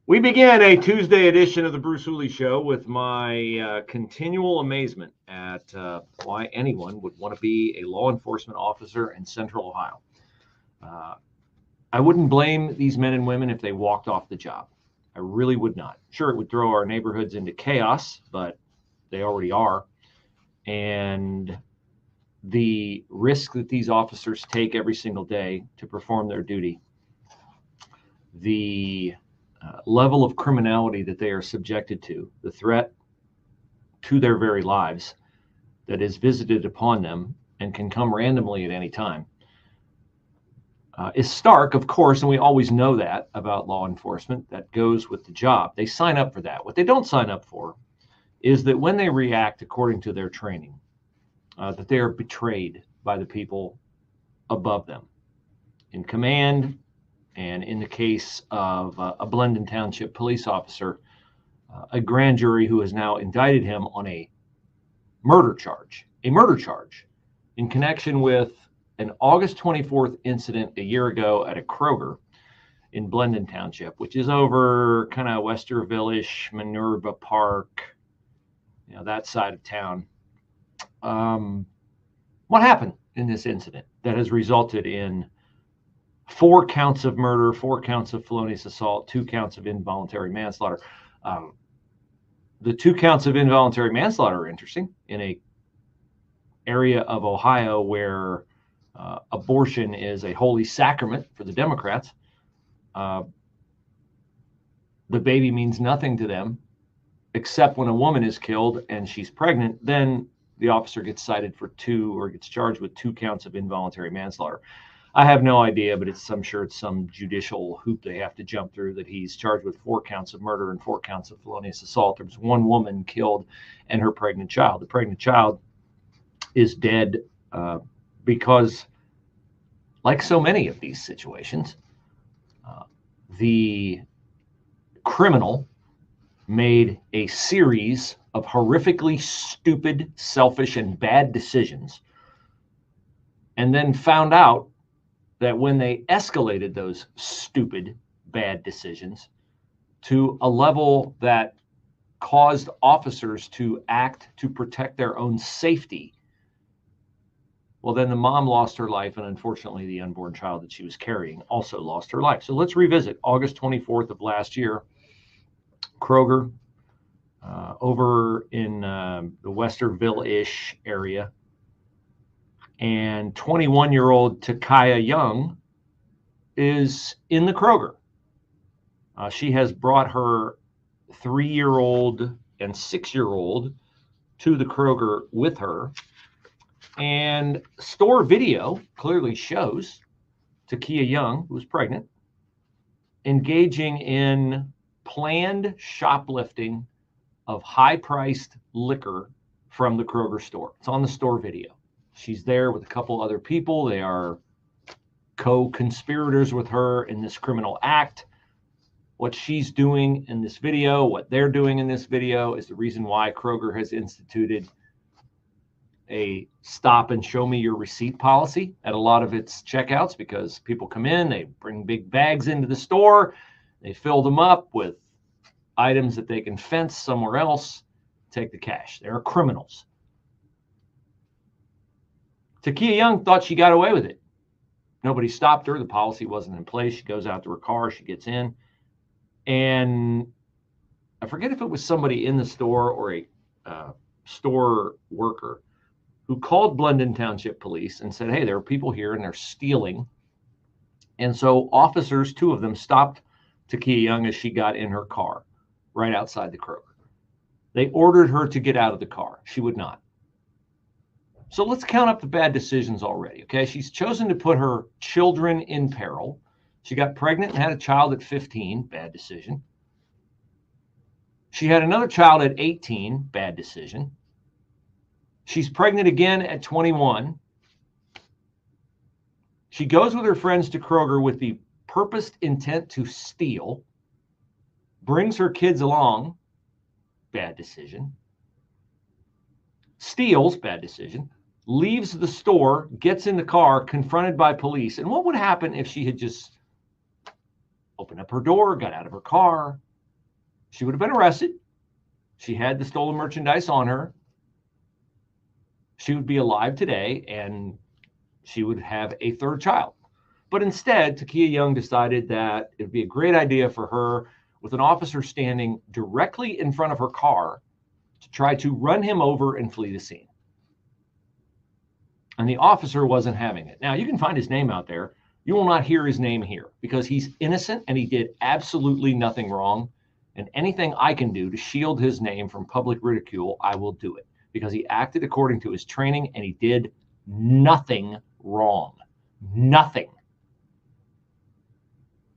We began a Tuesday edition of the Bruce Hooley Show with my continual amazement at why anyone would want to be a law enforcement officer in Central Ohio. I wouldn't blame these men and women if they walked off the job. I really would not. Sure, it would throw our neighborhoods into chaos, but they already are. And the risk that these officers take every single day to perform their duty, the level of criminality that they are subjected to, the threat to their very lives that is visited upon them and can come randomly at any time, is stark, of course, and we always know that about law enforcement. That goes with the job. They sign up for that. What they don't sign up for is that when they react according to their training, that they are betrayed by the people above them in command. And in the case of a Blendon Township police officer, a grand jury who has now indicted him on a murder charge in connection with an August 24th incident a year ago at a Kroger in Blendon Township, which is over kind of Westerville-ish, Minerva Park, that side of town. What happened in this incident that has resulted in 4 counts of murder, 4 counts of felonious assault, 2 counts of involuntary manslaughter? The 2 counts of involuntary manslaughter are interesting in a area of Ohio where abortion is a holy sacrament for the Democrats. The baby means nothing to them, except when a woman is killed and she's pregnant. Then the officer gets cited for 2 or gets charged with 2 counts of involuntary manslaughter. I have no idea, but I'm sure it's some judicial hoop they have to jump through that he's charged with 4 counts of murder and 4 counts of felonious assault. There was 1 woman killed and her pregnant child. The pregnant child is dead because, like so many of these situations, the criminal made a series of horrifically stupid, selfish, and bad decisions, and then found out that when they escalated those stupid, bad decisions to a level that caused officers to act to protect their own safety, well, then the mom lost her life, and unfortunately, the unborn child that she was carrying also lost her life. So let's revisit August 24th of last year, Kroger, over in the Westerville-ish area. And 21-year-old Takaya Young is in the Kroger. She has brought her 3-year-old and 6-year-old to the Kroger with her. And store video clearly shows Takaya Young, who is pregnant, engaging in planned shoplifting of high-priced liquor from the Kroger store. It's on the store video. She's there with a couple other people. They are co-conspirators with her in this criminal act. What she's doing in this video, what they're doing in this video, is the reason why Kroger has instituted a stop and show me your receipt policy at a lot of its checkouts, because people come in, they bring big bags into the store, they fill them up with items that they can fence somewhere else, take the cash. They're criminals. Takaya Young thought she got away with it. Nobody stopped her. The policy wasn't in place. She goes out to her car. She gets in. And I forget if it was somebody in the store or a store worker who called Blendon Township Police and said, hey, there are people here and they're stealing. And so officers, 2 of them, stopped Takaya Young as she got in her car right outside the Kroger. They ordered her to get out of the car. She would not. So let's count up the bad decisions already, okay? She's chosen to put her children in peril. She got pregnant and had a child at 15, bad decision. She had another child at 18, bad decision. She's pregnant again at 21. She goes with her friends to Kroger with the purposed intent to steal, brings her kids along, bad decision. Steals, bad decision. Leaves the store, gets in the car, confronted by police. And what would happen if she had just opened up her door, got out of her car, she would have been arrested. She had the stolen merchandise on her. She would be alive today, and she would have a third child. But instead, Takia Young decided that it would be a great idea for her, with an officer standing directly in front of her car, to try to run him over and flee the scene. And the officer wasn't having it. Now, you can find his name out there. You will not hear his name here because he's innocent and he did absolutely nothing wrong. And anything I can do to shield his name from public ridicule, I will do it, because he acted according to his training and he did nothing wrong. Nothing.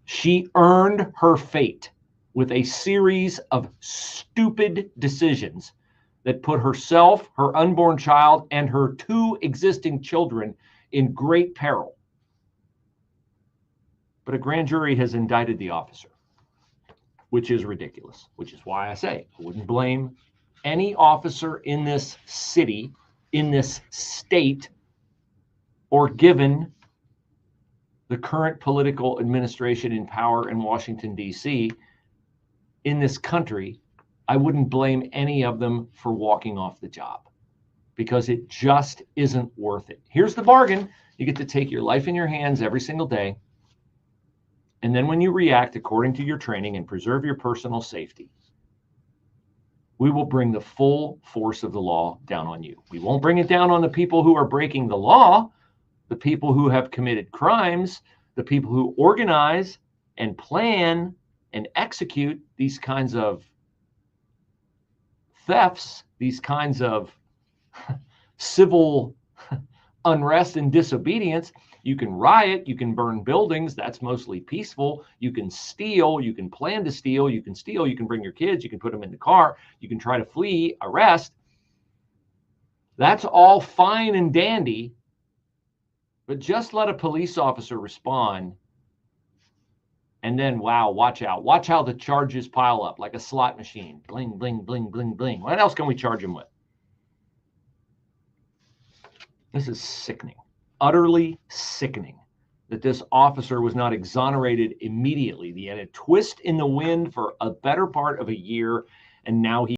She earned her fate with a series of stupid decisions that put herself, her unborn child, and her 2 existing children in great peril. But a grand jury has indicted the officer, which is ridiculous, which is why I say I wouldn't blame any officer in this city, in this state, or given the current political administration in power in Washington, D.C., in this country. I wouldn't blame any of them for walking off the job, because it just isn't worth it. Here's the bargain. You get to take your life in your hands every single day. And then when you react according to your training and preserve your personal safety, we will bring the full force of the law down on you. We won't bring it down on the people who are breaking the law, the people who have committed crimes, the people who organize and plan and execute these kinds of thefts, these kinds of civil unrest and disobedience. You can riot, you can burn buildings, that's mostly peaceful. You can steal, you can plan to steal, you can bring your kids, you can put them in the car, you can try to flee, arrest. That's all fine and dandy, but just let a police officer respond, and then, wow, watch out. Watch how the charges pile up like a slot machine. Bling, bling, bling, bling, bling. What else can we charge him with? This is sickening, utterly sickening, that this officer was not exonerated immediately. He had a twist in the wind for a better part of a year, and now he